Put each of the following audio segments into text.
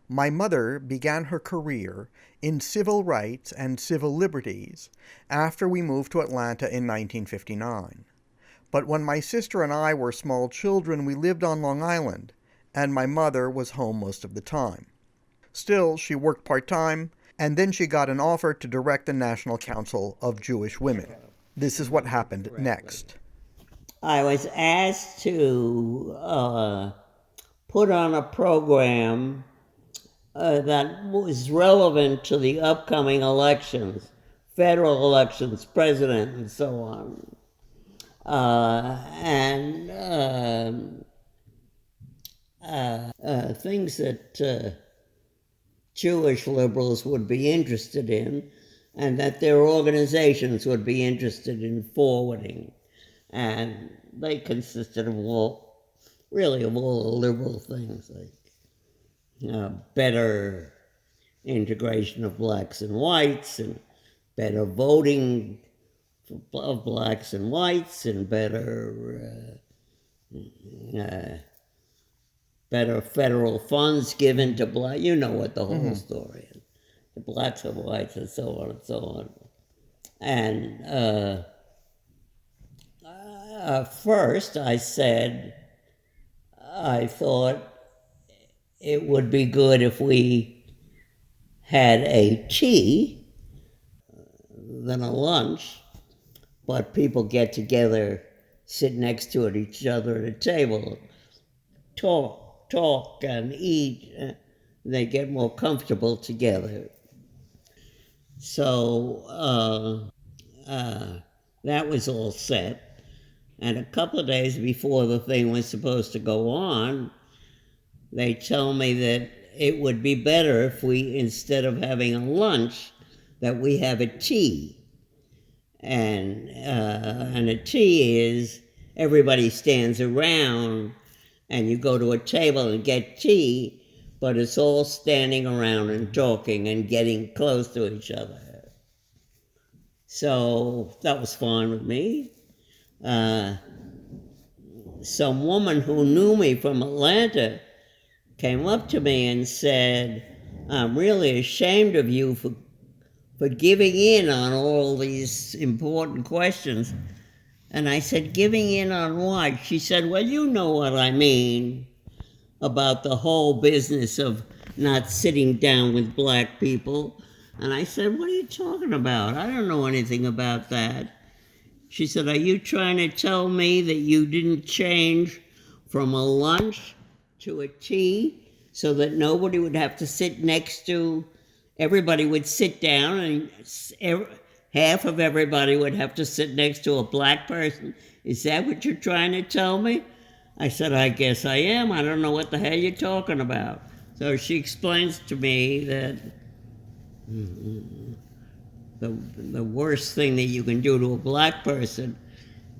My mother began her career in civil rights and civil liberties after we moved to Atlanta in 1959. But when my sister and I were small children, we lived on Long Island, and my mother was home most of the time. Still, she worked part-time, and then she got an offer to direct the National Council of Jewish Women. This is what happened next. I was asked to put on a program that was relevant to the upcoming elections, federal elections, president, and so on. And things that Jewish liberals would be interested in, and that their organizations would be interested in forwarding. And they consisted of all the liberal things, like better integration of blacks and whites, and better voting of blacks and whites, and better federal funds given to black. You know what the whole story is. The blacks and whites, and so on and so on. And first I said I thought it would be good if we had a tea than a lunch, but people get together, sit next to each other at a table, talk and eat. They get more comfortable together. So that was all set. And a couple of days before the thing was supposed to go on, they told me that it would be better if we, instead of having a lunch, that we have a tea. And a tea is everybody stands around and you go to a table and get tea, but it's all standing around and talking and getting close to each other. So that was fine with me. Some woman who knew me from Atlanta came up to me and said, "I'm really ashamed of you for giving in on all these important questions." And I said, "Giving in on what?" She said, "Well, you know what I mean about the whole business of not sitting down with black people." And I said, "What are you talking about? I don't know anything about that." She said, "Are you trying to tell me that you didn't change from a lunch to a tea so that nobody would have to sit next to, everybody would sit down and half of everybody would have to sit next to a black person? Is that what you're trying to tell me?" I said, "I guess I am. I don't know what the hell you're talking about." So she explains to me that the worst thing that you can do to a black person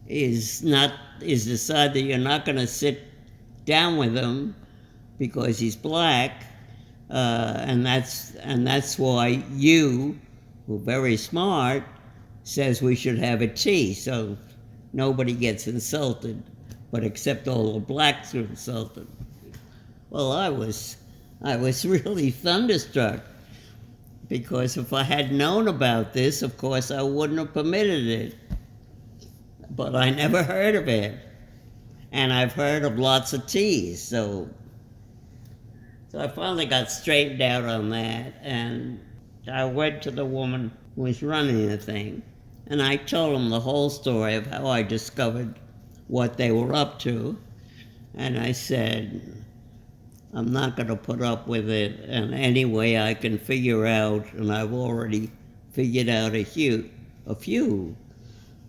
is decide that you're not going to sit down with him because he's black, and that's why you, who are very smart, says we should have a tea so nobody gets insulted, but except all the blacks are insulted. Well, I was really thunderstruck, because if I had known about this, of course, I wouldn't have permitted it. But I never heard of it. And I've heard of lots of teas, so I finally got straightened out on that, and I went to the woman who was running the thing, and I told them the whole story of how I discovered what they were up to, and I said, "I'm not going to put up with it, and any way I can figure out, and I've already figured out a few,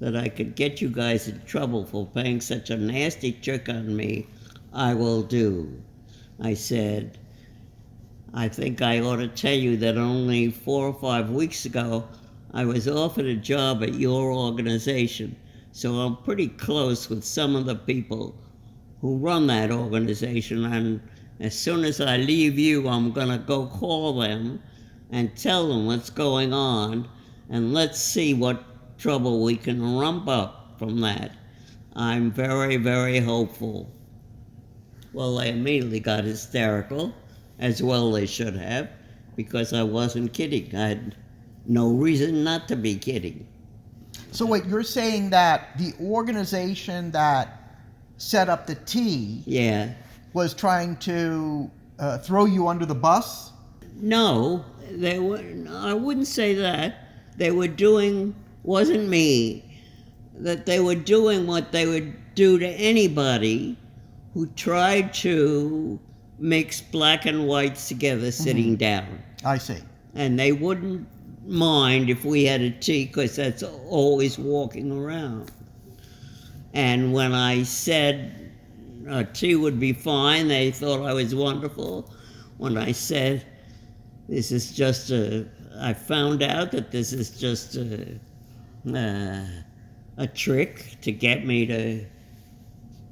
that I could get you guys in trouble for playing such a nasty trick on me, I will do." I said, "I think I ought to tell you that only 4 or 5 weeks ago, I was offered a job at your organization, so I'm pretty close with some of the people who run that organization, and as soon as I leave you, I'm going to go call them and tell them what's going on, and let's see what trouble we can rump up from that. I'm very, very hopeful." Well, they immediately got hysterical, as well they should have, because I wasn't kidding. I had no reason not to be kidding. So wait, you're saying that the organization that set up the tea Yeah. was trying to throw you under the bus? No, they were. I wouldn't say that. They were doing, wasn't me, that they were doing what they would do to anybody who tried to mix black and whites together sitting down. I see. And they wouldn't mind if we had a tea, because that's always walking around. And when I said a tea would be fine, they thought I was wonderful. When I said, this is just I found out that this is just a trick to get me to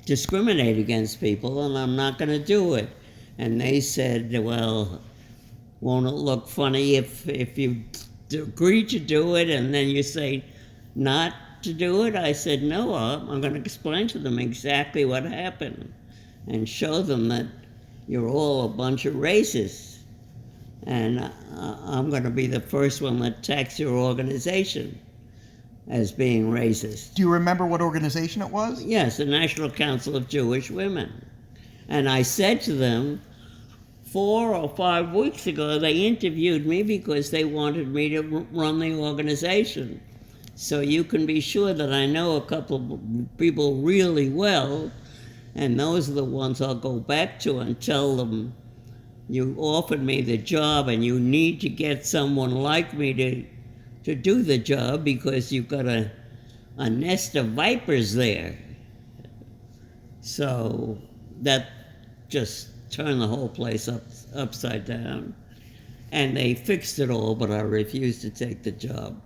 discriminate against people, and I'm not going to do it. And they said, well, won't it look funny if you agree to do it and then you say not to do it? I said, no, I'm going to explain to them exactly what happened and show them that you're all a bunch of racists. And I'm going to be the first one that attacks your organization as being racist. Do you remember what organization it was? Yes, the National Council of Jewish Women. And I said to them, 4 or 5 weeks ago, they interviewed me because they wanted me to run the organization. So you can be sure that I know a couple of people really well, and those are the ones I'll go back to and tell them, you offered me the job and you need to get someone like me to do the job, because you've got a nest of vipers there. So that just turned the whole place upside down. And they fixed it all, but I refused to take the job.